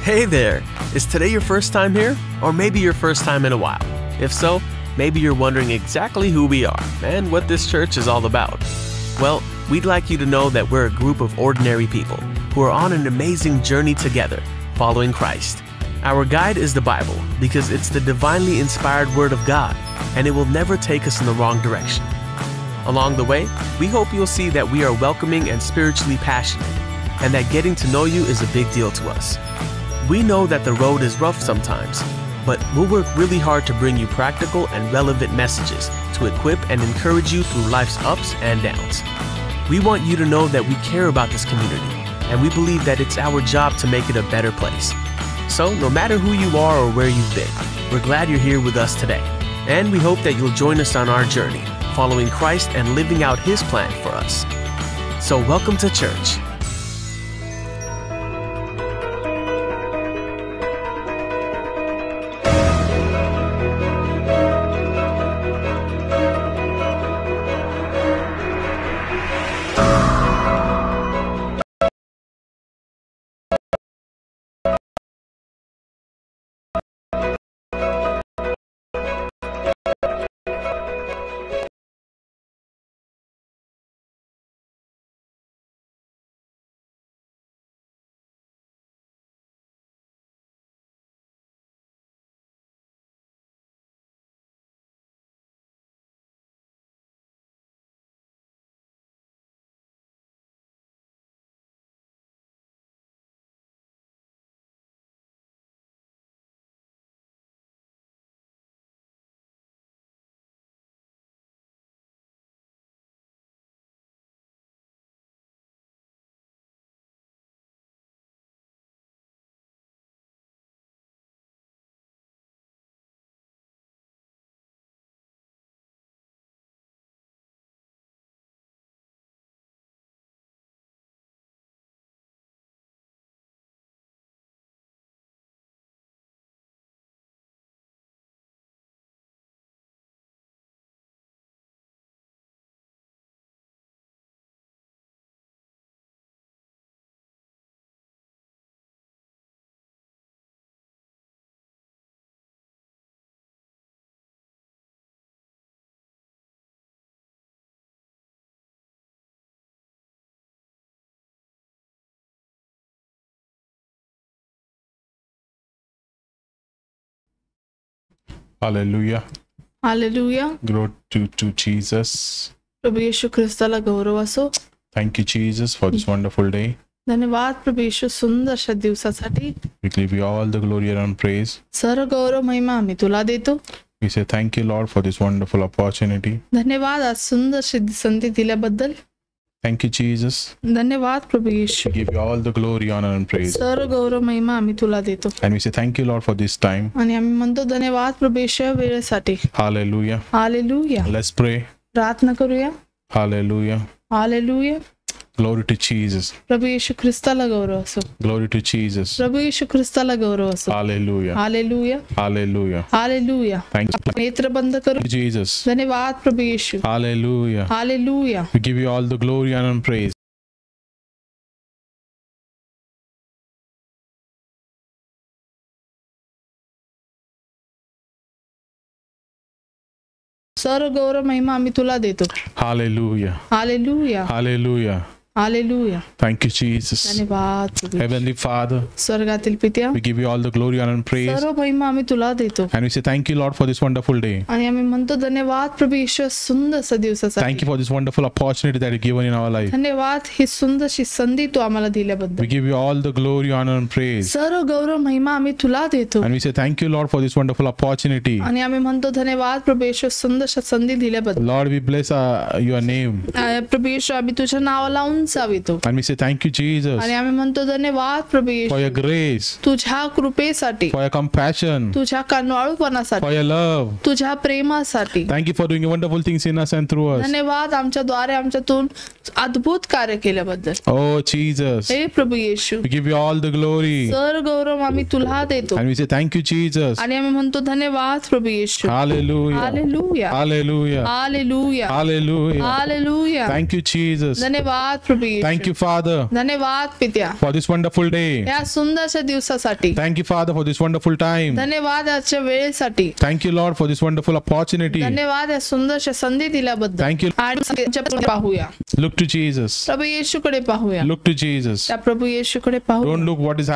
Hey there! Is today your first time here? Or maybe your first time in a while? If so, maybe you're wondering exactly who we are and what this church is all about. Well, we'd like you to know that we're a group of ordinary people who are on an amazing journey together, following Christ. Our guide is the Bible because it's the divinely inspired Word of God, and it will never take us in the wrong direction. Along the way, we hope you'll see that we are welcoming and spiritually passionate, and that getting to know you is a big deal to us. We know that the road is rough sometimes, but we'll work really hard to bring you practical and relevant messages to equip and encourage you through life's ups and downs. We want you to know that we care about this community, and we believe that it's our job to make it a better place. So, no matter who you are or where you've been, we're glad you're here with us today, and we hope that you'll join us on our journey, following Christ and living out His plan for us. So, welcome to church. Hallelujah. Hallelujah. Glory to Jesus. प्रभू येशू ख्रिस्ताला गौरव असो. Thank you, Jesus, for this wonderful day. धन्यवाद प्रभू येशू सुंदरशा दिवसासाठी. We give you all the glory and praise. सर्व गौरव महिमा आम्ही तुला देतो. We say thank you, Lord, for this wonderful opportunity. धन्यवाद आज सुंदरशी संधी दिल्याबद्दल. Thank you, Jesus. धन्यवाद प्रभू येशू. We give you all the glory, honor, and praise. सर्व गौरव महिमा आम्ही तुला देतो. And we say thank you, Lord, for this time. आणि आम्ही म्हणतो धन्यवाद प्रभू येशू या वेळेसाठी. Hallelujah. हालेलुया. Let's pray. प्रार्थना करूया. Hallelujah. Hallelujah. Glory to Jesus. प्रभू येशू ख्रिस्ताला गौरव असो. Glory to Jesus. प्रभू येशू ख्रिस्ताला गौरव असो. Hallelujah. Hallelujah. Hallelujah. Hallelujah. Thank you, नेत्र बंद करू. Jesus. धन्यवाद प्रभू येशू. Hallelujah. Hallelujah. We give you all the glory, honor, and praise. सर्व गौरव महिमा आम्ही तुला देतो. Hallelujah. Hallelujah. Hallelujah. Hallelujah. Thank you, Jesus. धन्यवाद प्रभू. Heavenly Father, स्वर्गातील पित्या, we give you all the glory, honor, and praise. सर्व महिमा आम्ही तुला देतो. And we say thank you, Lord, for this wonderful day. आणि आम्ही म्हणतो धन्यवाद प्रभू येशू सुंदरसा दिवसासाठी. Thank you for this wonderful opportunity that you've given in our life. धन्यवाद ही सुंदरशी संधी तू आम्हाला दिल्याबद्दल. We give you all the glory, honor, and praise. सर्व गौरव महिमा आम्ही तुला देतो. And we say thank you, Lord, for this wonderful opportunity. आणि आम्ही म्हणतो धन्यवाद प्रभू येशू सुंदरशा संधी दिल्याबद्दल. Lord, we bless your name. प्रभू येशू आम्ही तुझ्या नावाला उंचावितो. And we say thank you, Jesus, आणि आम्ही म्हणतो धन्यवाद प्रभू for येशू your grace, तुझ्या कृपेसाठी, for your compassion, तुझ्या करुणाळूपणासाठी, for your love. तुझ्या प्रेमासाठी. Thank you for doing wonderful things in us and through us. धन्यवाद आमच्याद्वारे आमच्यातून अद्भुत कार्य केल्याबद्दल. Oh, Jesus, हे प्रभू येशू we give you all the glory. सर्व गौरव आम्ही तुला देतो. And we say thank you, Jesus. आणि आम्ही म्हणतो धन्यवाद प्रभू येशू. Hallelujah. Hallelujah. Hallelujah. Hallelujah. Hallelujah. Hallelujah. Thank you, Jesus. धन्यवाद प्रभू प्रभू येशू. Thank you, Father, धन्यवाद पित्या for this wonderful day. या सुंदरशा दिवसासाठी. Thank you, Father, for this wonderful time. धन्यवाद आजच्या वेळेसाठी. Thank you, Lord, for this wonderful opportunity. धन्यवाद या सुंदरशा संधी दिल्याबद्दल. Thank you. आणि पाहूया Look to Jesus. प्रभू येशूकडे पाहूया. Look to Jesus. त्या प्रभू येशूकडे पाहूया. Don't look what is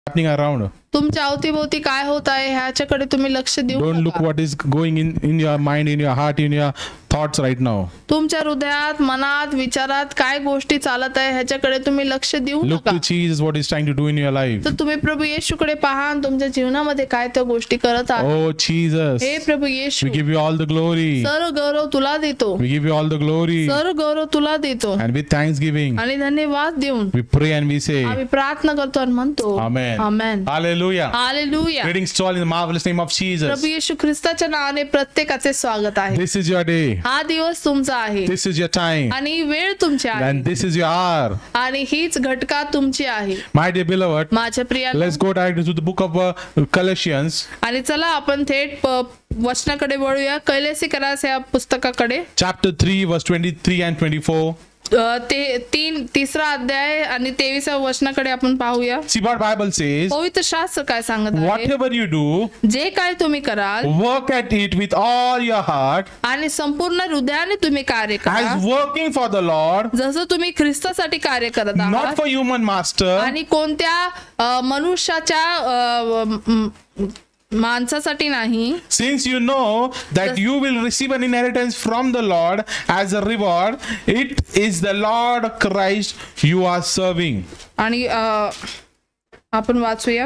happening around. तुमच्या अवतीभोवती काय होत आहे ह्याच्याकडे तुम्ही लक्ष देऊ Don't look नका. what is going in your mind, in your heart, in your thoughts right now. तुमच्या हृदयात मनात विचारात काय गोष्टी चालत आहे ह्याच्याकडे तुम्ही लक्ष देऊ Look नका. to Jesus, what he's trying to do in your life. तर तुम्ही प्रभू येशूकडे पहा आणि तुमच्या जीवनामध्ये काय त्या गोष्टी करत आहात. Oh, Jesus. हे प्रभू येशू, We give you all the glory. सर्व गौरव तुला देतो. We give you all the glory. सर्व गौरव तुला देतो. And with thanksgiving, आणि धन्यवाद देऊन we pray and we say, आम्ही प्रार्थना करतो आणि म्हणतो Amen. Amen. Hallelujah. Hallelujah. Greetings to all in the marvelous name of Jesus. प्रभू येशू ख्रिस्ताच्या नावाने प्रत्येकाचे स्वागत आहे. This is your day. हा दिवस तुमचा आहे This is your time. आणि वेळ तुमची आहे And this is your hour. आणि हीच घटका तुमची आहे. My dear beloved, माझ्या Priya, let's go directly to the book of Colossians, आणि चला आपण थेट वचनाकडे वळूया. कैलेसिकरास या पुस्तकाकडे chapter 3, verse 23 and 24. ते तिसरा अध्याय आणि 23व्या वचनाकडे आपण पाहूया. See what Bible says. पवित्र शास्त्र काय सांगत आहे. Whatever you do, जे काय तुम्ही कराल work at it with all your heart, आणि संपूर्ण हृदयाने तुम्ही कार्य करा, as working for the Lord, जसं तुम्ही ख्रिस्तासाठी कार्य करत not आहात for human master, आणि कोणत्या मनुष्याच्या माणसासाठी नाही. since you know that you will receive an inheritance from the Lord as a reward. It is the Lord Christ you are serving. आणि आपण वाचूया.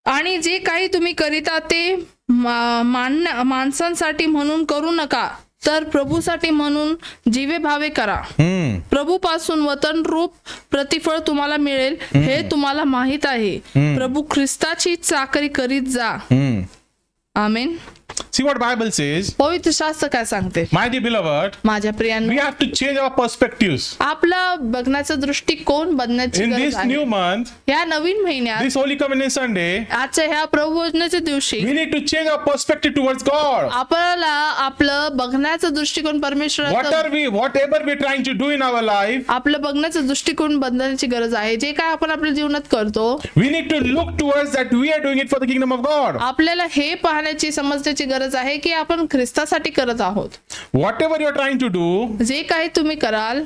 आणि जे काही तुम्ही करीता ते माणसांसाठी म्हणून करू नका, तर प्रभूसाठी म्हणून जीवे भावे करा. प्रभूपासून वतन रूप प्रतिफळ तुम्हाला मिळेल हे तुम्हाला माहित आहे. प्रभू ख्रिस्ताची चाकरी करीत जा. आमेन. See what Bible says. पवित्र शास्त्र काय सांगते. My dear beloved, माझ्या प्रियांनो, we have to change our perspectives. आपला बघण्याचा दृष्टिकोन बदलण्याची In गरज this आहे. new month, या नवीन महिन्यात, this Holy Communion Sunday, आजच्या ह्या प्रभुभोजनाच्या दिवशी we need to change our perspective towards God. आपल्याला आपलं बघण्याचा दृष्टिकोन परमेश्वराचा, Whatever we're trying to do in our life, आपलं बघण्याचा दृष्टिकोन बदलण्याची गरज आहे. जे काय आपण आपल्या जीवनात करतो, we need to look towards that we are doing it for the kingdom of God. आपल्याला हे पाहण्याची समजण्याची गरज आहे की आपण ख्रिस्तासाठी करत आहोत. Whatever you're trying to do, जे काही तुम्ही कराल,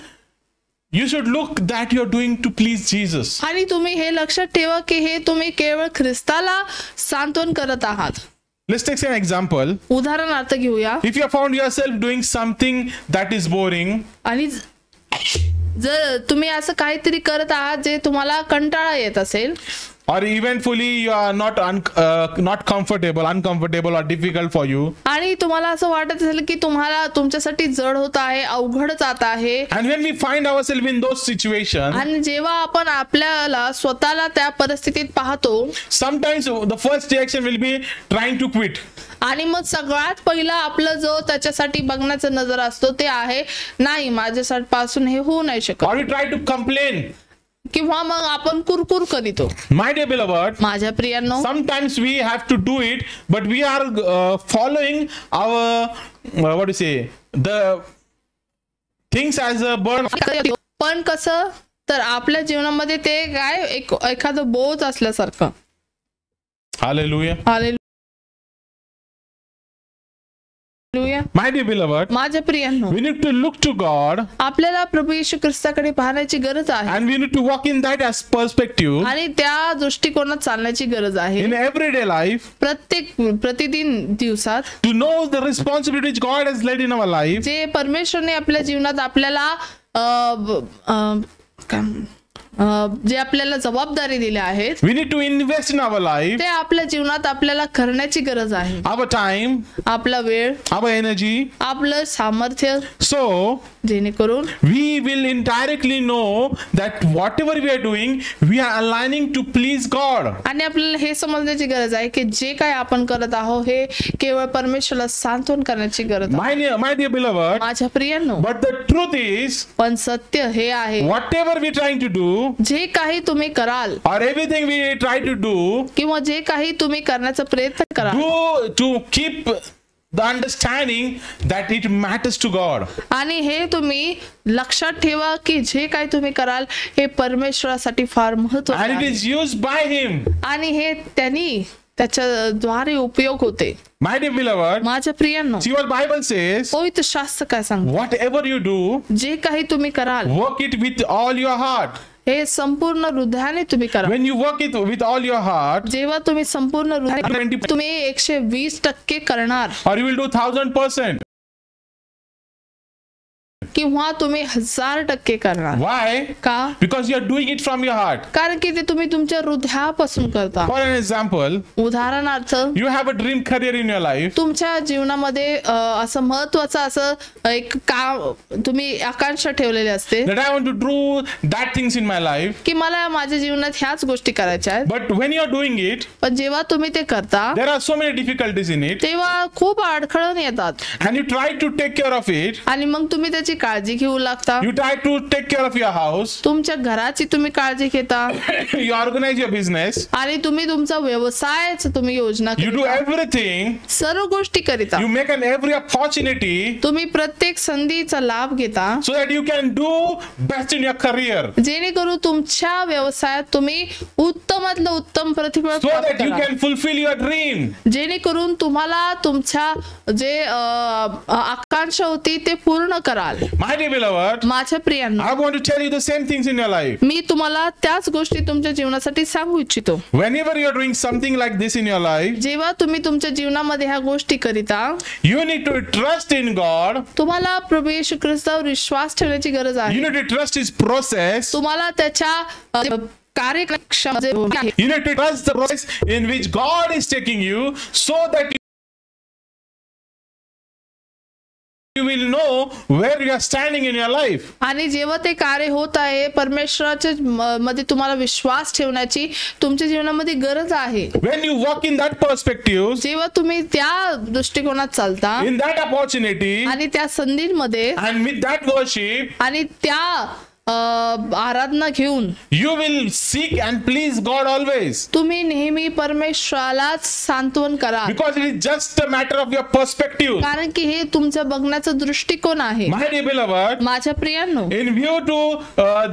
you should look that you're doing to please Jesus. आणि तुम्ही हे लक्षात ठेवा की हे तुम्ही केवळ ख्रिस्ताला सांत्वन करत आहात. Let's take an example. उदाहरणार्थ घेऊया. If you have found yourself doing something that is boring, आणि जर तुम्ही असं काहीतरी करत आहात जे तुम्हाला कंटाळा येत असेल, or eventually you are not uncomfortable or difficult for you, आणि तुम्हाला असं वाटत असेल की तुम्हाला तुमच्यासाठी जड होत आहे, अवघड जात आहे, and when we find ourselves in those situations, आणि जेव्हा आपण आपल्याला स्वतःला त्या परिस्थितीत पाहतो, sometimes the first reaction will be trying to quit. आणि मग सगळ्यात पहिला आपलं जो त्याच्यासाठी बघण्याचा नजर असतो ते आहे, नाही माझ्यासाठी पासून हे होऊ नाही शकत, Or we try to complain. किंवा मग आपण कुरकुर करीतो. My dear beloved, माझ्या प्रियांनो, sometimes we have to do it, but we are following our what do you say, the things as a burden. पण कसं, तर आपल्या जीवनामध्ये ते काय एखादं बोझ असल्यासारखं. Hallelujah. Hallelujah. My dear beloved, माझ्या प्रियांनो, we need to look to God, आपल्याला प्रभू येशू ख्रिस्ताकडे पाहण्याची गरज आहे, and we need to walk in that as perspective आणि त्या दृष्टिकोनात चालण्याची गरज आहे. in everyday life, प्रतिदिन दिवसात, to know the responsibility which God has laid in our life, जे परमेश्वरने आपल्या जीवनात आपल्याला जे आपल्याला जबाबदारी दिल्या आहेत we need to invest in our life, ते आपल्या जीवनात आपल्याला करण्याची गरज आहे. our time, आपला वेळ, our energy, आपलं सामर्थ्य, so जेणेकरून we will indirectly know that whatever we are doing, we are aligning to please God. आणि आपल्याला हे समजण्याची गरज आहे की जे काय आपण करत आहोत हे केवळ परमेश्वराला सांत्वन करण्याची गरज आहे. My dear beloved, माझ्या प्रियांनो, but the truth is, पण सत्य हे आहे whatever we are trying to do, जे काही तुम्ही कराल or everything we try to do, किंवा जे काही तुम्ही करण्याचा प्रयत्न कराल, do to keep the understanding that it matters to God. आणि हे तुम्ही लक्षात ठेवा की जे काही तुम्ही कराल हे परमेश्वरासाठी फार महत्त्वाचे And it आहे is used by Him. आणि हे त्यांनी त्याच्या द्वारे उपयोग होते. My dear beloved, माझ्या प्रियांनो, see what Bible says, पवित्र शास्त्र काय सांगतो, whatever you do, जे काही तुम्ही कराल work it with all your heart. हे संपूर्ण हृदयाने तुम्ही करा. When you work it with all your heart, जेव्हा तुम्ही संपूर्ण हृदयाने तुम्ही 120% करणार or you will do 1000%. किंवा तुम्ही 1000% करणार. Why? का? Because you are doing it from your heart. कारण की ते तुम्ही तुमच्या हृदयापासून करता. For an example, उदाहरणार्थ, you have a dream career in your life. तुमच्या जीवनामध्ये असं महत्वाचं असं एक काम तुम्ही आकांक्षा ठेवलेली असते That I want to do that things in my life. की मला माझ्या जीवनात ह्याच गोष्टी करायच्या आहेत. But when you are doing it, पण जेव्हा तुम्ही ते करता there are so many difficulties in it. तेव्हा खूप अडखळण येतात And you try to take care of it. आणि मग तुम्ही त्याची काळजी घेऊ लागता. You try to take care of your house. तुमच्या घराची तुम्ही काळजी घेता You organize your business. आणि तुम्ही तुमचा व्यवसायाची तुम्ही योजना You do करता. everything. सर्व गोष्टी करिता You make an every opportunity तुम्ही प्रत्येक संधीचा लाभ घेता so that you can do best in your career. जेणेकरून तुमच्या व्यवसायात तुम्ही उत्तमातलं उत्तम प्रतिफळ So प्राप्त that you करा. can fulfill your dream. जेणेकरून तुम्हाला तुमच्या जे आकांक्षा होती ते पूर्ण कराल. My dear beloved, माझ्या प्रियांनो, I want to tell you the same things in your life. मी तुम्हाला त्याच गोष्टी तुमच्या जीवनासाठी सांगू इच्छितो. Whenever you are doing something like this in your life, जेव्हा तुम्ही तुमच्या जीवनामध्ये ह्या गोष्टी करिता you need to trust in God. तुम्हाला प्रभू येशू ख्रिस्तावर विश्वास ठेवण्याची गरज You आहे. need to trust His process. तुम्हाला त्याच्या कार्यक्षम You need to trust the process in which God is taking you so that you will know where you are standing in your life. आणि जेव्हा ते कार्य होत आहे परमेश्वराच्या मध्ये तुम्हाला विश्वास ठेवण्याची तुमच्या जीवनामध्ये गरज आहे. When you walk in that perspective, जेव्हा तुम्ही त्या दृष्टिकोनात चालता in that opportunity, आणि त्या संधींमध्ये and with that worship, आणि त्या आराधना घेऊन you will seek and please God always. तुम्ही नेहमी परमेश्वरालाच सांत्वन करा. Because it is just a matter of your perspective. कारण की हे तुमचं बघण्याचा दृष्टिकोन आहे. My dear beloved, माझ्या प्रियांनो, in view to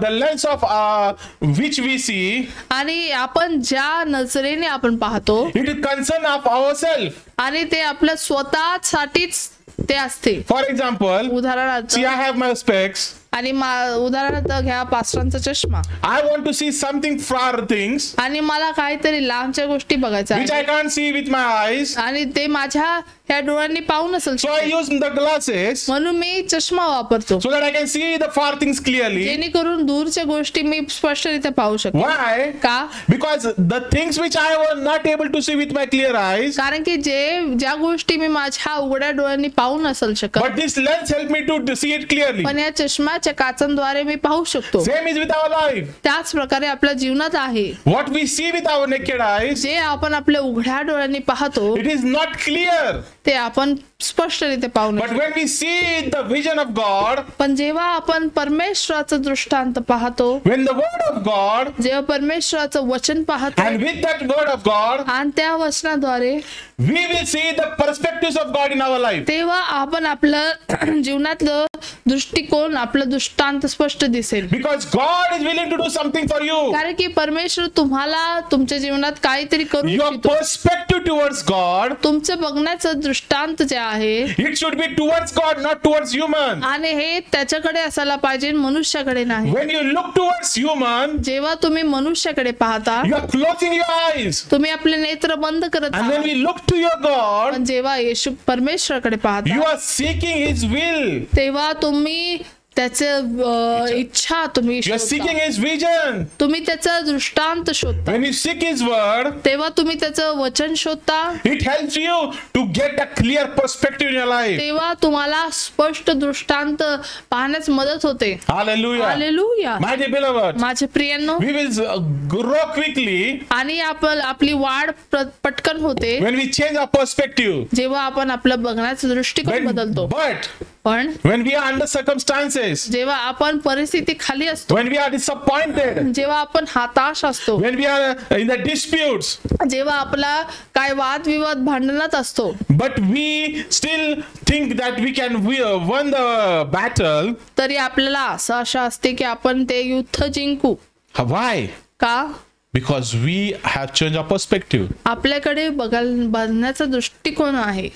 the lens of which we see, आणि आपण ज्या नजरेने आपण पाहतो it is concern of ourselves. आणि ते आपल्या स्वतःसाठीच ते असते. For example, उदाहरणार्थ see, I have my specs. आणि उदाहरणार्थ घ्या पास्टरांचा चष्मा I want to see something far things आणि मला काहीतरी लांबच्या गोष्टी बघायच्या which I can't see with my eyes. आणि ते माझ्या ह्या डोळ्यांनी पाहू नसेल So I use the glasses म्हणून मी चष्मा वापरतो so that I can see the far things clearly. जेणेकरून दूरच्या गोष्टी मी स्पष्टरित्या पाहू शकतो. Why? का? Because the things which I was not able to see with my clear eyes, कारण की ज्या गोष्टी मी माझ्या उघड्या डोळ्यांनी पाहू नसेल शकत but this lens help me to see it clearly. पण या चष्माच्या काचांद्वारे मी पाहू शकतो. Same is with our life. त्याच प्रकारे आपल्या जीवनात आहे. What we see with our naked eyes, जे आपण आपल्या उघड्या डोळ्यांनी पाहतो it is not clear. ते आपण स्पष्टरित्या पाहू But नये. when we see the vision of God, पण जेव्हा आपण परमेश्वराचं दृष्टांत पाहतो, when the word of God, जेव्हा परमेश्वराचं वचन पाहतो and with that word of God, आणि त्या वचनाद्वारे we will see the perspectives of God in our life. तेव्हा आपण आपलं जीवनातलं दृष्टिकोन आपलं दृष्टांत स्पष्ट दिसेल. Because God is willing to do something for you. कारण की परमेश्वर तुम्हाला तुमच्या जीवनात काहीतरी करू Your इच्छितो. perspective towards God, तुमचं बघण्याचं दृष्टांत जे आहे it should be towards God, not towards human. आणि हे त्याच्याकडे असायला पाहिजे, मनुष्याकडे नाही. When you look towards human, जेव्हा तुम्ही मनुष्याकडे पाहता you are closing your eyes. तुम्ही आपले नेत्र बंद करत And when आहात. we look to your God, पण जेव्हा येशू परमेश्वराकडे you पाहता are seeking His will. तेव्हा तुम्ही त्याचं इच्छा तुम्ही You are शोधता. seeking His vision. तुम्ही त्याचा दृष्टांत शोधता. When you seek His word, तेव्हा तुम्ही त्याचं वचन शोधता. it helps you to get a clear perspective in your life. तेव्हा तुम्हाला स्पष्ट दृष्टांत पाहण्यास मदत होते. Hallelujah. Hallelujah. My dear beloved, माझे प्रियांनो, we will grow quickly आणि आपली वाढ पटकन होते when we change our perspective. जेव्हा आपण आपलं बघण्याचा दृष्टिकोन बदलतो. But पण when we are under circumstances, जेव्हा आपण परिस्थिती खाली असतो, when we are disappointed, जेव्हा आपण हताश असतो, when we are in the disputes, जेव्हा आपला काय वादविवाद भांडणात असतो, but we still think that we can win the battle. तरी आपल्याला असं आशा असते की आपण ते युद्ध जिंकू. Why? का? Because we have changed our perspective. आपल्याकडे बघण्याचा दृष्टिकोन आहे.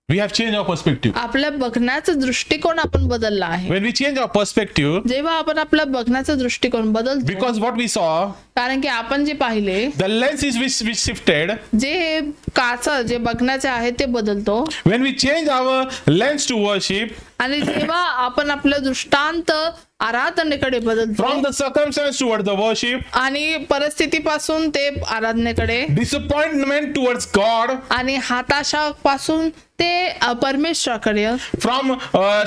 We have changed our perspective. आपल्या बघण्याचा दृष्टिकोन आपण बदलला आहे. When we change our perspective, जेव्हा आपण आपला बघण्याचा दृष्टिकोन बदलतो, because what we saw, कारण की आपण जे पाहिले, the lens is which shifted. जे काचा जे बघण्याचे आहे ते बदलतो. When we change our lens to worship, आणि जेव्हा आपण आपलं दृष्टांत आराधनेकडे बदलतो, from the circumstance towards the worship, आणि परिस्थितीपासून ते आराधनेकडे, disappointment towards God, आणि हताशापासून ते परमेश्वराकडे, from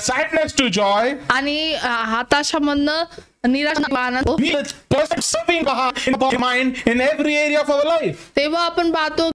sadness to joy, आणि हताशामधनं निराशा, we are serving in our mind in every area of our life. तेव्हा आपण पाहतो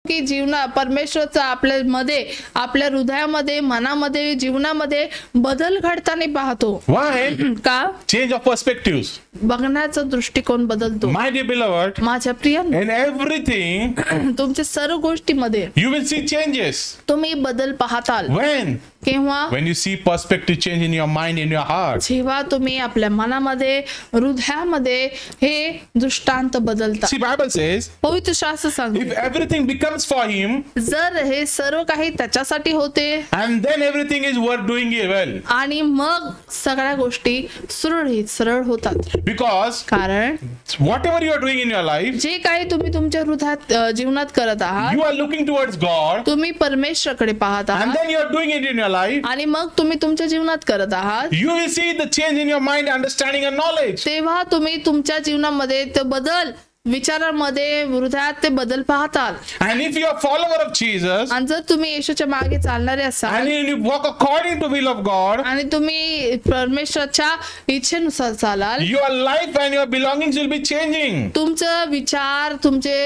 की जीवना परमेश्वरचा आपल्या मध्ये, आपल्या हृदयामध्ये, मनामध्ये, जीवनामध्ये बदल घडताना पाहतो. Why? का? Change of perspectives. बघण्याचा दृष्टिकोन बदलतो. My dear beloved, माझ्या प्रियांनो, in everything तुमच्या सर्व गोष्टीमध्ये you will see changes. तुम्ही बदल पाहताल. When? केव्हा? When you see perspective change in your mind, in your heart. जेव्हा तुम्ही आपल्या मनामध्ये, हृदयामध्ये हे दृष्टांत बदलता. See, Bible says, पवित्र शास्त्र if सांगते, everything becomes for Him, जर हे सर्व काही त्याच्यासाठी होते, and then everything is worth doing it well. आणि मग सगळ्या गोष्टी सुरळीत सरळ होतात. Because कारण whatever you are doing in your life, जे काही तुम्ही तुमच्या हृदयात जीवनात करत आहात, you are looking towards God, तुम्ही परमेश्वराकडे पाहत and आहात, then you are doing it in your life, आणि मग तुम्ही तुमच्या जीवनात करत आहात, you will see the change in your mind, understanding, and knowledge. तेव्हा तुम्ही तुमच्या जीवनामध्ये ते बदल, विचारांमध्ये, हृदयात ते बदल पाहताल. And if you are a follower of Jesus, आणि जर तुम्ही येशूच्या मागे चालणारे असाल, and you walk according to the will of God, आणि तुम्ही परमेश्वराच्या इच्छेनुसार चालाल, your life and your belongings will be changing. तुमचं विचार, तुमचे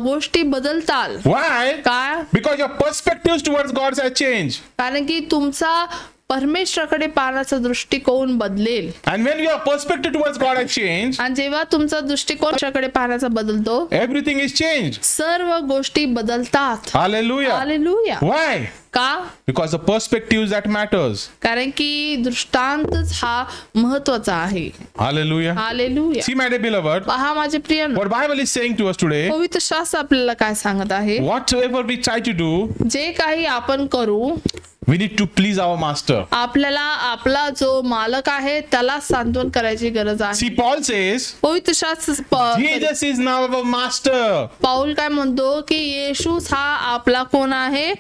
गोष्टी बदलताल. Why? का? Because your perspectives towards God has changed. कारण की तुमचा परमेश्वराकडे पाहण्याचा दृष्टिकोन बदलेल. And when your perspective towards God has changed, आणि जेव्हा तुमचा दृष्टिकोन परमेश्वराकडे पाहण्याचा बदलतो, everything is changed. सर्व गोष्टी बदलतात. Hallelujah. हालेलुया. Why? का? Because the perspectives that matters. कारण की दृष्टांतच हा महत्वाचा आहे. Hallelujah. Hallelujah. See, my dear beloved, पहा माझे प्रिय, what Bible is saying to us today, पवित्र शास्त्र आपल्याला काय सांगत आहे, whatever we try to do, जे काही आपण करू, we need to please our master. आपल्याला आपला जो मालक आहे त्याला सांत्वन करायची गरज आहे. See, Paul says, पवित्र शास्त्र Jesus is now our master. पाऊल काय म्हणतो की येशूच हा आपला कोण आहे,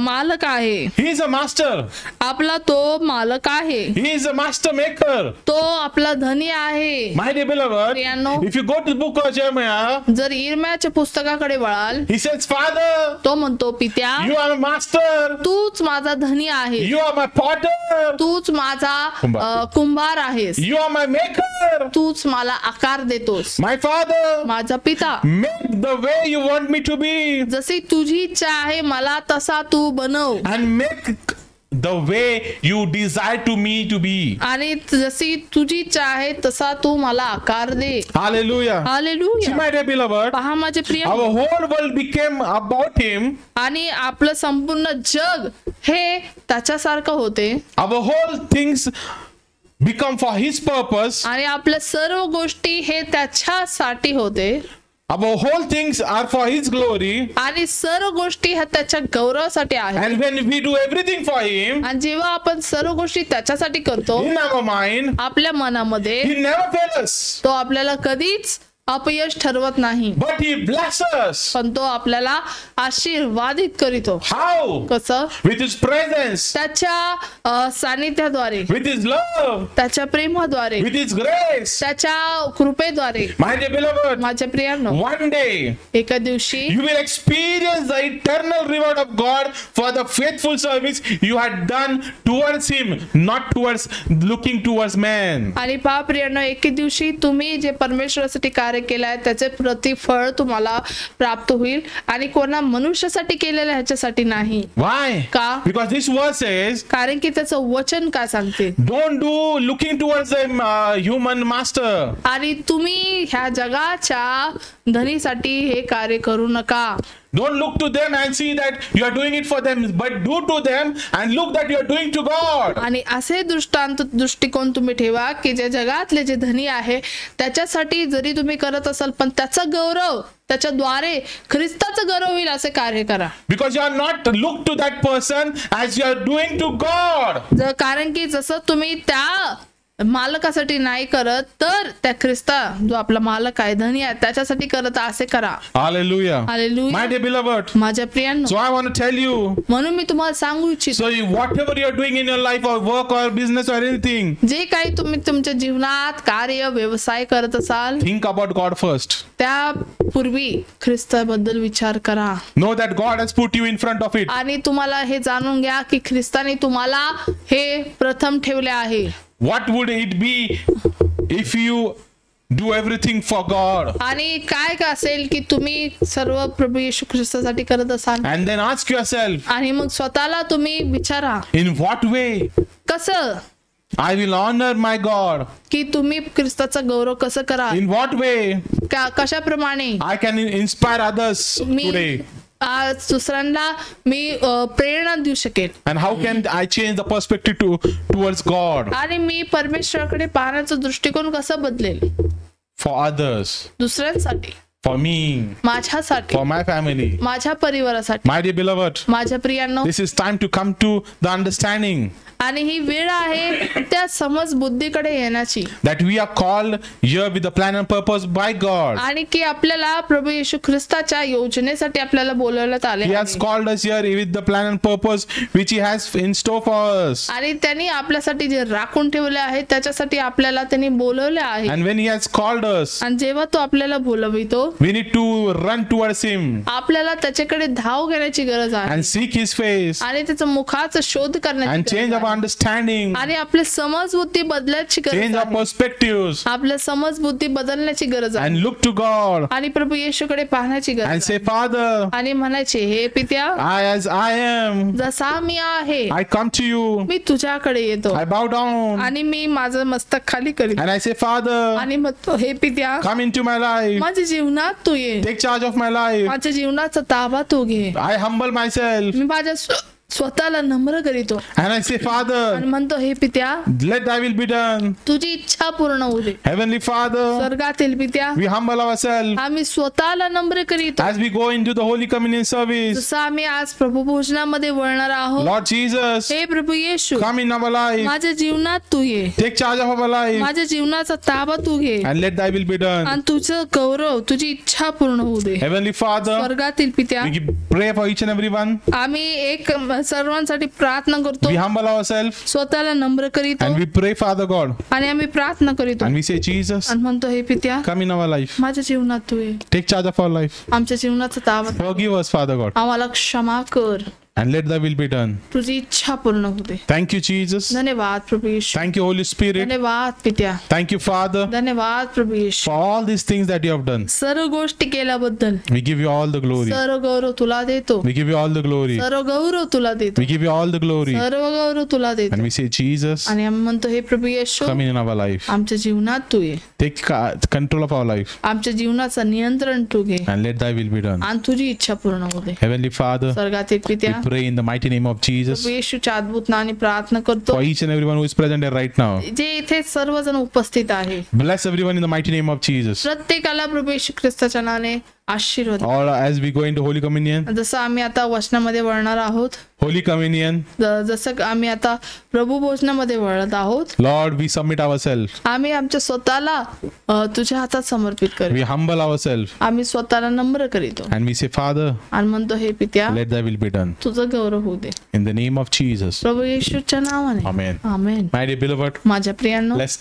मालक आहे. He is a master. आपला तो मालक आहे. He is a master maker. तो आपला धनी आहे. My dear beloved, प्रियांनो, if you go to the book of Jeremiah, जर इर्म्याच्या पुस्तकाकडे वळाल, he says, Father, तो म्हणतो, पित्या, you are a master. तूच माझा धनी आहे, You are my potter. तूच माझा कुंभार आहेस, You are my maker. तूच मला आकार देतोस. My Father, माझा पिता, make the way you want me to be. जशी तुझी इच्छा आहे मला तसा तू बनव, And make the way you desire to me to be. आणि जशी तुझी इच्छा आहे तसा तू मला आकार दे. Hallelujah. See, hallelujah. my dear beloved, पहा माझे प्रिय, our whole world became about him. आणि आपलं संपूर्ण जग हे त्याच्यासारखं होते, Our whole things become for his purpose. आणि आपल्या सर्व गोष्टी हे त्याच्यासाठी होते, Our whole things are for his glory. आणि सर्व गोष्टी ह्या त्याच्या गौरवासाठी आहेत. And when we do everything for him, आणि जेव्हा आपण सर्व गोष्टी त्याच्यासाठी करतो, in our mind, आपल्या मनामध्ये he never fails us. तो आपल्याला कधीच अपयश ठरवत नाही, but He blesses. पण तो आपल्याला आशीर्वादित करितो. How? कसं? With His presence, त्याच्या सानिध्याद्वारे, with His love, त्याच्या प्रेमाद्वारे, with His grace. त्याच्या कृपेद्वारे. My dear beloved, माझ्या प्रियांनो, one day एका दिवशी you will experience the eternal reward of God for the faithful service you had done towards Him, not towards looking towards man. आणि पहा प्रियांनो, एके दिवशी तुम्ही जे परमेश्वरासाठी कार्य केलं आहे त्याचे प्रतिफळ तुम्हाला प्राप्त होईल, आणि कोणा मनुष्यासाठी केलेलं ह्याच्यासाठी नाही. Why? का? Because this verse says, कारण की त्याचं वचन काय सांगते, don't do looking towards the human master. आणि तुम्ही ह्या जगाच्या धनीसाठी हे कार्य करू नका. Don't look to them and see that you are doing it for them, but do to them and look that you are doing to God. आणि असे दृष्टिकोन तुम्ही ठेवा की जे जगातले जे धनी आहे त्याच्यासाठी जरी तुम्ही करत असाल, पण त्याचा गौरव त्याच्याद्वारे ख्रिस्ताचं गौरव होईल असे कार्य करा. Because you are not look to that person as you are doing to God. कारण की जसं तुम्ही त्या मालकासाठी नाही करत, तर त्या ख्रिस्ता जो आपला मालक आहे, धनी आहे, त्याच्यासाठी करत असे करा. Hallelujah. Hallelujah. My dear beloved, माझ्या प्रियांनो, so I want to tell you, म्हणून मी तुम्हाला सांगू इच्छितो, so whatever you are doing in your life or work or business or anything, जे काही तुम्ही तुमच्या जीवनात कार्य व्यवसाय करत असाल, think about God first. त्यापूर्वी ख्रिस्ताबद्दल विचार करा. Know that God has put you in front of it. आणि तुम्हाला हे जाणून घ्या की ख्रिस्ताने तुम्हाला हे प्रथम ठेवले आहे. What would it be if you do everything for God? आणि काय का असेल की तुम्ही सर्व प्रभू येशू ख्रिस्तासाठी करत असाल, And then ask yourself, आणि मग स्वतःला तुम्ही विचारा, in what way कसं I will honor my God? की तुम्ही ख्रिस्ताचा गौरव कसं करा, In what way कशाप्रमाणे I can inspire others me today? आज दुसऱ्यांना मी प्रेरणा देऊ शकेन, And how can I change the perspective towards God आणि मी परमेश्वराकडे पाहण्याचा दृष्टिकोन कसा बदलेल, for others, दुसऱ्यांसाठी, for me, माझ्यासाठी, for my family? माझ्या परिवारासाठी. My dear beloved, माझ्या प्रियांनो, this is time to come to the understanding आणि ही वेळ आहे त्या समज बुद्धीकडे येण्याची, that we are called here with the plan and purpose by God. आणि की आपल्याला प्रभू येशू ख्रिस्ताच्या योजनेसाठी आपल्याला बोलवण्यात आले He has आहे. called us here with the plan and purpose which He has in store for us. आणि त्यांनी आपल्यासाठी जे राखून ठेवले आहे त्याच्यासाठी आपल्याला त्यांनी बोलवले आहे. And when He has called us, आणि जेव्हा तो आपल्याला बोलवितो, we need to run towards Him आपल्याला त्याच्याकडे धाव घेण्याची गरज आहे, and seek His face आणि त्याचा मुखाचा शोध and करण्याची change गरज our आहे. understanding, आणि आपले समज बुद्धी बदलायची गरज change our आहे. perspectives, आपल्या समज बुद्धी बदलण्याची गरज आहे, and look to God आणि प्रभू येशूकडे पाहण्याची and गरज say, आहे, Father, आणि म्हणायचे, हे पित्या, as I am, जसा मी आहे I come to you, मी तुझ्याकडे येतो, I bow down, आणि मी माझं मस्तक खाली करीन, and I say, Father, आणि म्हणतो, हे पित्या, come into my life, माझ्या जीवनात तू ये, take charge of my life. माझ्या जीवनाचा ताबा तू घे. I humble myself, मी माझ्या स्वतःला नम्र करीतो, and I say, आणि Father, म्हणतो, हे पित्या, let thy will be done. तुझी इच्छा पूर्ण होऊ दे. Heavenly Father, स्वर्गातील पित्या, we humble ourselves आम्ही स्वतःला नम्र करीतो, as we go into the Holy Communion service. जसं आम्ही आज प्रभू भोजनामध्ये वळणार आहोत. Lord Jesus, हे प्रभू येशू, come in our life, माझ्या जीवनात तू ये, take charge of our life, माझ्या जीवनाचा ताबा तू घे, and let thy will be done. आणि तुझं गौरव, तुझी इच्छा पूर्ण होऊ दे. Heavenly Father, स्वर्गातील पित्या, we pray for each and every one. आम्ही एक सर्वांसाठी प्रार्थना करतो, We humble ourselves स्वतःला नम्र करीतो, and we pray, Father God, आणि आम्ही प्रार्थना करीतो, and we say, Jesus, आणि म्हणतो, हे पित्या, come in our life, माझ्या जीवनात तू ये, take charge of our life, आमच्या जीवनाचा ताबा, forgive us, Father God, आम्हाला क्षमा कर, and let thy will be done. तुझी इच्छा पूर्ण होऊ दे. Thank you, Jesus. धन्यवाद प्रभू येशू, Thank you, Holy Spirit. धन्यवाद पित्या, Thank you, Father, धन्यवाद प्रभू येशू, for all these things that you have done. सर्व गोष्टी केल्याबद्दल We give you all the glory. सर्व गौरव तुला देतो, We give you all the glory. सर्व गौरव तुला देतो, We give you all the glory. सर्व गौरव तुला देतो, And we say, Jesus, आणि आम्ही म्हणतो, हे प्रभू येशू, come in our life. आमच्या जीवनात तू ये, Take control of our life. आमच्या जीवनाचं नियंत्रण तू घे, And let thy will be done. आणि तुझी इच्छा पूर्ण होऊ दे. Heavenly Father, स्वर्गातील पित्या, we pray in the mighty name of Jesus प्रभू येशूच्या अद्भुत नावाने प्रार्थना करतो, for each and everyone who is present here right now. जे इथे सर्वजण उपस्थित आहे, Bless everyone in the mighty name of Jesus. प्रत्येकाला प्रभू येशू ख्रिस्ताच्या नावाने आशीर्वाद. Or as we go into Holy Communion, जसं आम्ही आता वचनामध्ये वळणार आहोत, Holy Communion, जसं आम्ही आता प्रभू भोजनामध्ये वळत आहोत, Lord, we submit ourselves. आम्ही आमच्या स्वतःला तुझ्या हातात समर्पित करू. We humble ourselves आम्ही स्वतःला नम्र करीतो and we say, Father, आणि म्हणतो, हे पित्या, let thy will be done. तुझं गौरव होऊ दे. In the name of Jesus. प्रभू येशूच्या नावाने. Amen. Amen. My dear beloved, माझ्या प्रियांनो, let's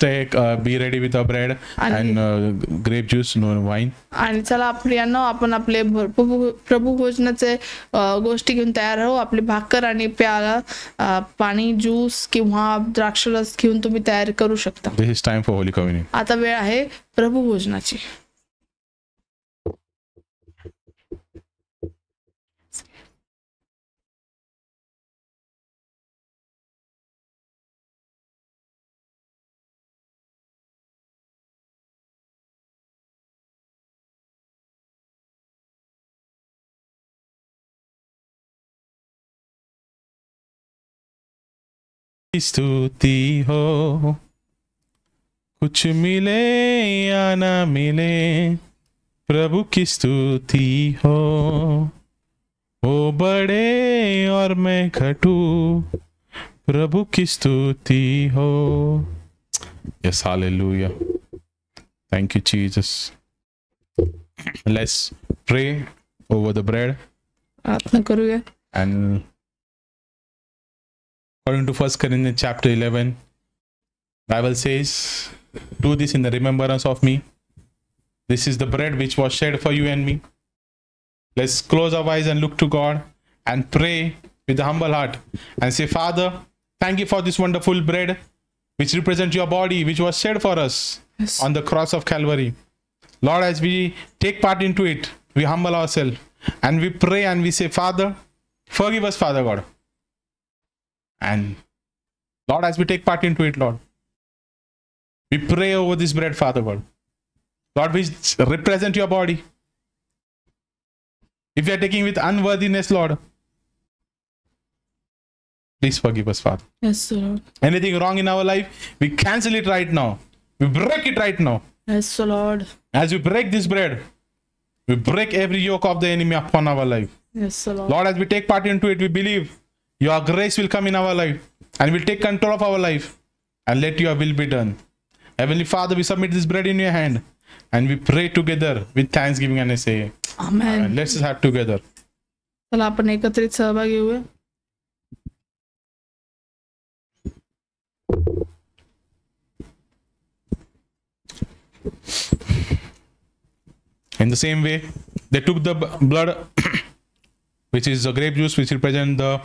be ready with our bread and grape juice, no wine. आणि चला प्रियांनो, आपण आपले प्रभू भोजनाचे गोष्टी घेऊन तयार राहू. आपली भाकर आणि प्याला पाणी, ज्यूस किंवा द्राक्षरस घेऊन तुम्ही तयार करू शकता. This is time for Holy Communion. आता वेळ आहे प्रभू भोजनाची. स्तुति हो, कुछ मिले या ना मिले, प्रभु की स्तुति हो. वो बड़े और मैं घटू, प्रभु की स्तुति हो. Yes, hallelujah. Thank you, Jesus. Let's pray over the bread. प्रार्थना करूया. And according to 1 Corinthians chapter 11, Bible says, do this in the remembrance of me. This is the bread which was shed for you and me. Let's close our eyes and look to God and pray with a humble heart and say, Father, thank you for this wonderful bread which represents your body which was shed for us on the cross of Calvary. Lord, as we take part into it, we humble ourselves and we pray and we say, Father, forgive us, Father God. And Lord, as we take part into it, Lord, we pray over this bread, Father God. Lord, we represent your body. If we are taking with unworthiness, Lord, please forgive us, Father. Yes, Lord. Anything wrong in our life, we cancel it right now. We break it right now. Yes, Lord. As we break this bread, we break every yoke of the enemy upon our life. Yes, Lord. Lord, as we take part into it, we believe your grace will come in our life and will take control of our life and let your will be done. Heavenly Father, we submit this bread in your hand and we pray together with thanksgiving and I say, Amen. let's just have together. चला आपण एकत्रित सहभागी होऊया. In the same way, they took the blood, which is the grape juice, which represents the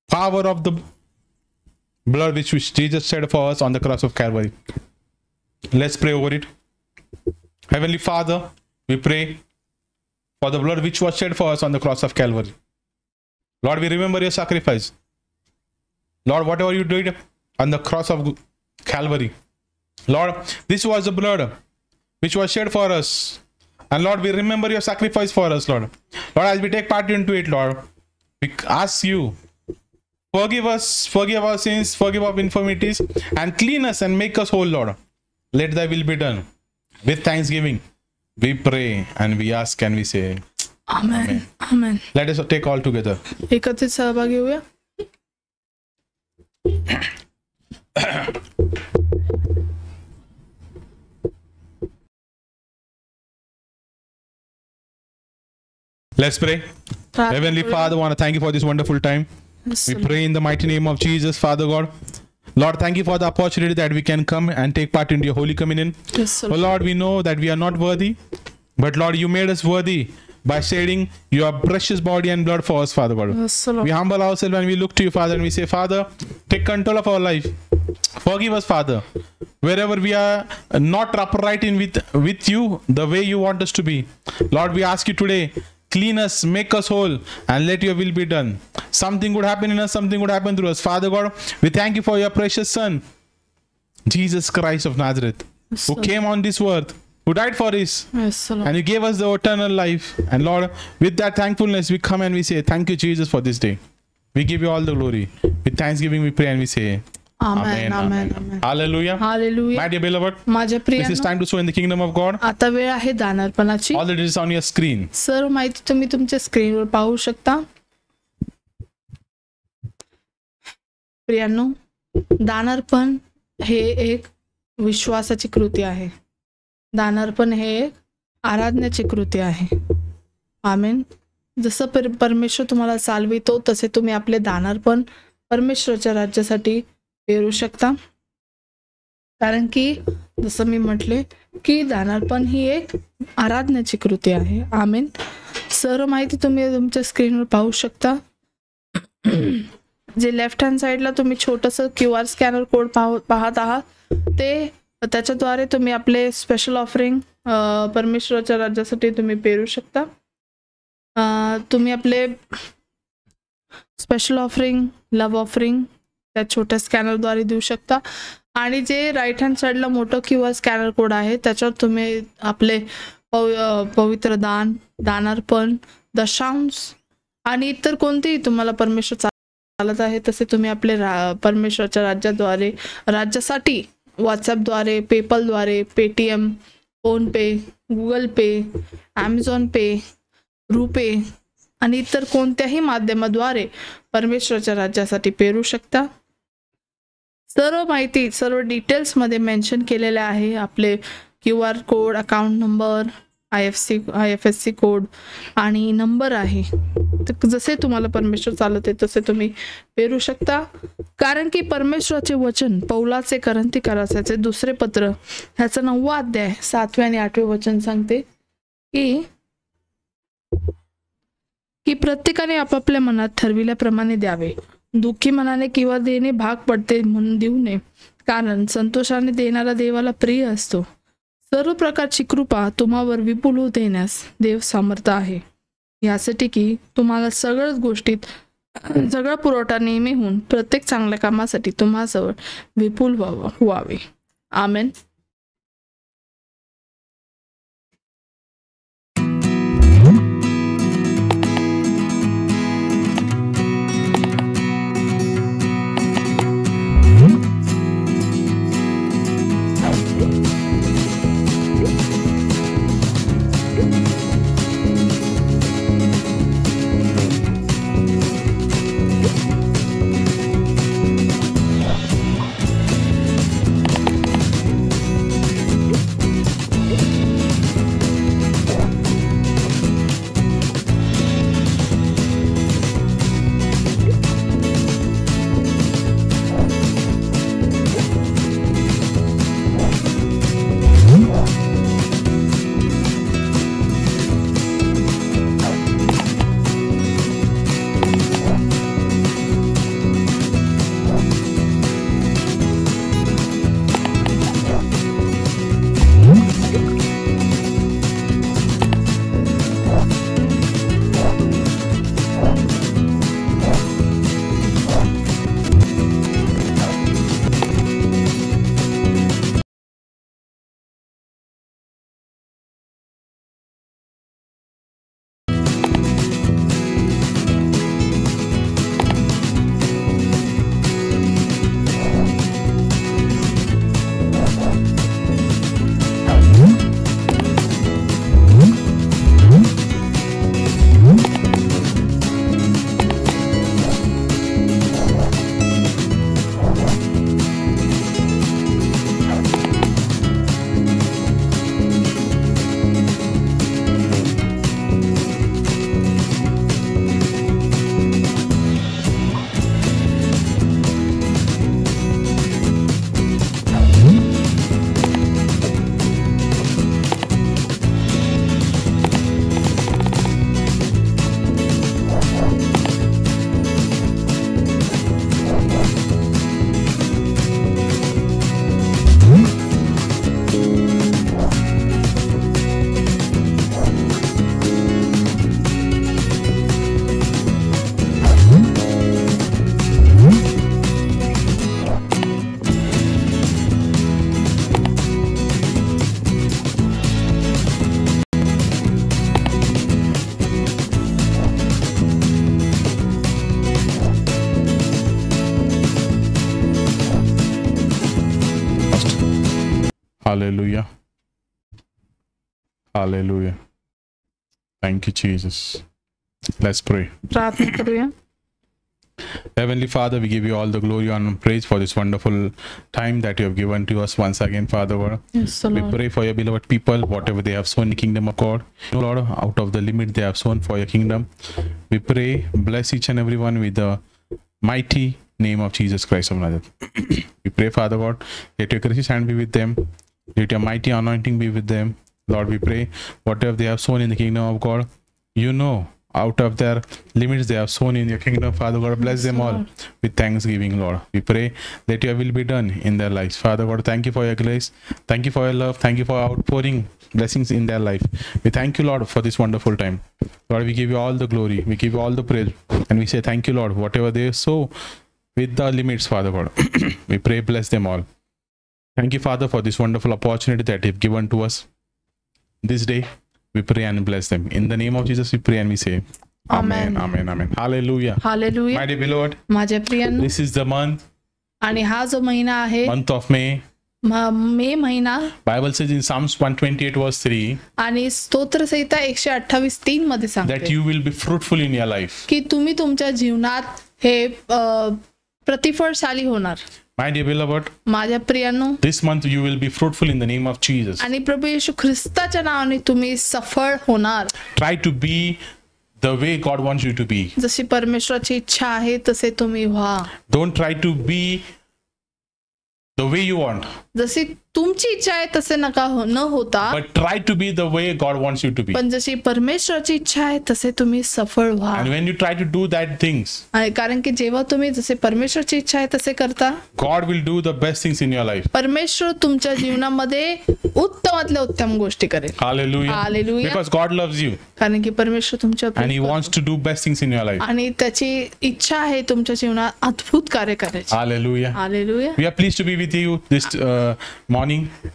power of the blood which Jesus shed for us on the cross of Calvary. Let's pray over it. Heavenly Father, we pray for the blood which was shed for us on the cross of Calvary. Lord, we remember your sacrifice. Lord, whatever you did on the cross of Calvary, Lord, this was the blood which was shed for us. And Lord, we remember your sacrifice for us, Lord. Lord, as we take part into it, Lord, we ask you, forgive us, forgive our sins, forgive our infirmities, and clean us and make us whole, Lord. Let thy will be done. With thanksgiving, we pray and we ask and we say, Amen. Amen. let us take all together. एकत्रित सहभागी होऊया. Let's pray. Heavenly Father, I want to thank you for this wonderful time. We pray in the mighty name of Jesus, Father God. Lord, thank you for the opportunity that we can come and take part in your Holy Communion. Yes, Oh Lord, we know that we are not worthy, but Lord, you made us worthy by shedding your precious body and blood for us, Father God. Yes, Lord. We humble ourselves and we look to you, Father, and we say, Father, take control of our life. Forgive us, Father. Wherever we are not upright in with you, the way you want us to be. Lord, we ask you today, clean us, make us whole, and let your will be done. Something would happen in us, something would happen through us. Father God, we thank you for your precious Son, Jesus Christ of Nazareth, Yes, who Lord. came on this earth, who died for us, Yes, Lord. and you gave us the eternal life. And Lord, with that thankfulness, we come and we say, thank you, Jesus, for this day. We give you all the glory. With thanksgiving, we pray and we say, amen amen amen. Hallelujah. Hallelujah. My dear beloved, माझ्या this is प्रिय, time to sow in the kingdom of God. आता वेळ आहे दानार्पणाची. All that is on your screen. सर्व माहिती तुम्ही तुमच्या स्क्रीनवर पाहू शकता. प्रियांनो, दानार्पण हे एक विश्वासाची कृती आहे. दानार्पण हे एक आराधनेची कृती आहे. आमेन. जसं परमेश्वर तुम्हाला चालवितो तसे तुम्ही आपले दानार्पण परमेश्वराच्या राज्यासाठी पेरू शकता. कारण की जसं मी म्हटले की दानार्पण ही एक आराधनेची कृती आहे. आमेन. सर्व माहिती तुम्ही तुमच्या स्क्रीनवर पाहू शकता. जे लेफ्ट हँड साईडला तुम्ही छोटंसं QR स्कॅनर कोड पाहत आहात ते त्याच्याद्वारे तुम्ही आपले स्पेशल ऑफरिंग परमेश्वराच्या राज्यासाठी तुम्ही पेरू शकता. तुम्ही आपले स्पेशल ऑफरिंग, लव्ह ऑफरिंग त्या छोट्या स्कॅनरद्वारे देऊ शकता. आणि जे राईट हँड साईडला मोठं QR स्कॅनर कोड आहे त्याच्यावर तुम्ही आपले पवित्र दान, दानार्पण, दशांश आणि इतर कोणतेही तुम्हाला परमेश्वर चालत आहे तसे तुम्ही आपले परमेश्वराच्या राज्यासाठी व्हॉट्सॲपद्वारे, पेपलद्वारे, पेटीएम, फोनपे, गुगल पे, ॲमेझॉन पे, रुपे आणि इतर कोणत्याही माध्यमाद्वारे परमेश्वराच्या राज्यासाठी पेरू शकता. सर्व माहिती, सर्व डिटेल्समध्ये मेन्शन केलेले आहे. आपले QR code, account number, IFSC code आणि नंबर आहे. जसे तुम्हाला परमेश्वर चालते तसे तुम्ही पेरू शकता. कारण की परमेश्वराचे वचन पौलाचे करंथीकरासाचे दुसरे पत्र ह्याचा 9वा अध्याय 7वे आणि 8वे वचन सांगते की प्रत्येकाने आपापल्या मनात ठरविल्याप्रमाणे द्यावे. दुःखी मनाने किंवा देणे भाग पडते म्हणून देऊ नये, कारण संतोषाने देणारा देवाला प्रिय असतो. सर्व प्रकारची कृपा तुम्हावर विपुल होऊ देण्यास देव समर्थ आहे, यासाठी की तुम्हाला सगळ्याच गोष्टीत सगळा पुरवठा नेहमी होऊन प्रत्येक चांगल्या कामासाठी तुम्हाजवळ विपुल व्हावे. आमेन. Hallelujah. Hallelujah. Thank you, Jesus. Let's pray. प्रार्थना करूया. Heavenly Father, we give you all the glory and praise for this wonderful time that you have given to us once again, Father God. Yes, We Lord. pray for your beloved people, whatever they have sown in the kingdom of God. Lord, out of the limit they have sown for your kingdom. We pray, bless each and everyone with the mighty name of Jesus Christ of Nazareth. We pray, Father God, let your gracious hand be with them. Let your mighty anointing be with them. Lord, we pray, whatever they have sown in the kingdom of God, you know, out of their limits they have sown in your kingdom, Father God. Bless them all with thanksgiving, Lord. We pray, let your will be done in their lives. Father God, thank you for your grace. Thank you for your love. Thank you for outpouring blessings in their life. We thank you, Lord, for this wonderful time. Lord, we give you all the glory. We give you all the praise. And we say thank you, Lord. Whatever they sow with the limits, Father God, we pray, bless them all. Thank you, Father, for this wonderful opportunity that you've given to us this day. We pray and bless them. In the name of Jesus, we pray and we say, Amen, Amen. Amen, Amen. Hallelujah. Hallelujah. My dear beloved, माझ्या प्रियांनो, this is the month आणि हा जो महिना आहे, of May. मे महिना, Bible says in Psalms 128 verse 3 आणि स्तोत्रसंहिता 128:3 मध्ये that सांगते you will be fruitful in your life. की तुम्ही तुमच्या जीवनात हे प्रतिफळशाली होणार. My dear beloved, माझ्या प्रियांनो, this month you will be fruitful in the name of Jesus. आणि प्रभू येशू ख्रिस्ताच्या नावाने तुम्ही सफळ होणार. Try to be the way God wants you to be. जशी परमेश्वराची इच्छा आहे तसे तुम्ही व्हा. Don't try to be the way you want, जशी तुमची इच्छा आहे तसे नका न होता, but try to be the way God wants you to be. पण जशी परमेश्वराची इच्छा आहे तसे तुम्ही सफळ व्हा. And when you try to do that things, आणि कारण की जेव्हा तुम्ही जसे परमेश्वराची इच्छा आहे तसे करता, God will do the best things in your life. परमेश्वर तुमच्या जीवनामध्ये उत्तमातल्या उत्तम गोष्टी करेल. Hallelujah. Hallelujah. Because God loves you कारण की परमेश्वर तुमच्या and He wants to do best things in your life. आणि त्याची इच्छा आहे तुमच्या जीवनात अद्भुत कार्य करायचे. Hallelujah. Hallelujah. We are pleased to be with you this morning.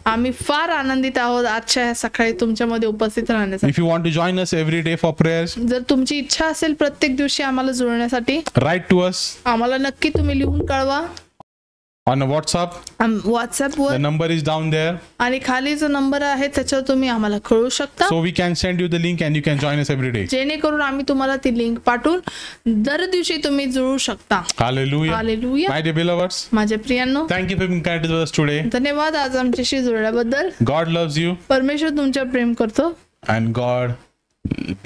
आम्ही फार आनंदित आहोत आजच्या सकाळी तुमच्यामध्ये उपस्थित राहण्यासाठी. If you want to join us every day for prayers, जर तुमची इच्छा असेल प्रत्येक दिवशी आम्हाला जुळण्यासाठी, write to us आम्हाला नक्की तुम्ही लिहून कळवा. on WhatsApp. व्हॉट्सअपवर The number is down there, आणि खाली जो नंबर आहे त्याच्यावर तुम्ही आम्हाला कळवू शकता, so we can send you the link and you can join us every day. जेणेकरून आम्ही तुम्हाला ती लिंक पाठवून दर दिवशी तुम्ही जुळू शकता. Hallelujah. Hallelujah. My dear beloveds, माझ्या प्रियांनो, thank you for being connected with us today. धन्यवाद आज आमच्याशी जुळल्याबद्दल. God loves you परमेश्वर तुमच्या प्रेम करतो and God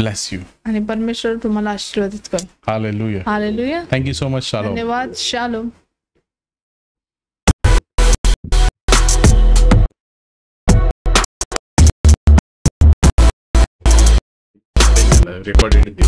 bless you. आणि परमेश्वर तुम्हाला आशीर्वादित करतो. Hallelujah. Hallelujah. Thank you so much. Shalom. धन्यवाद. शालोम. Recorded.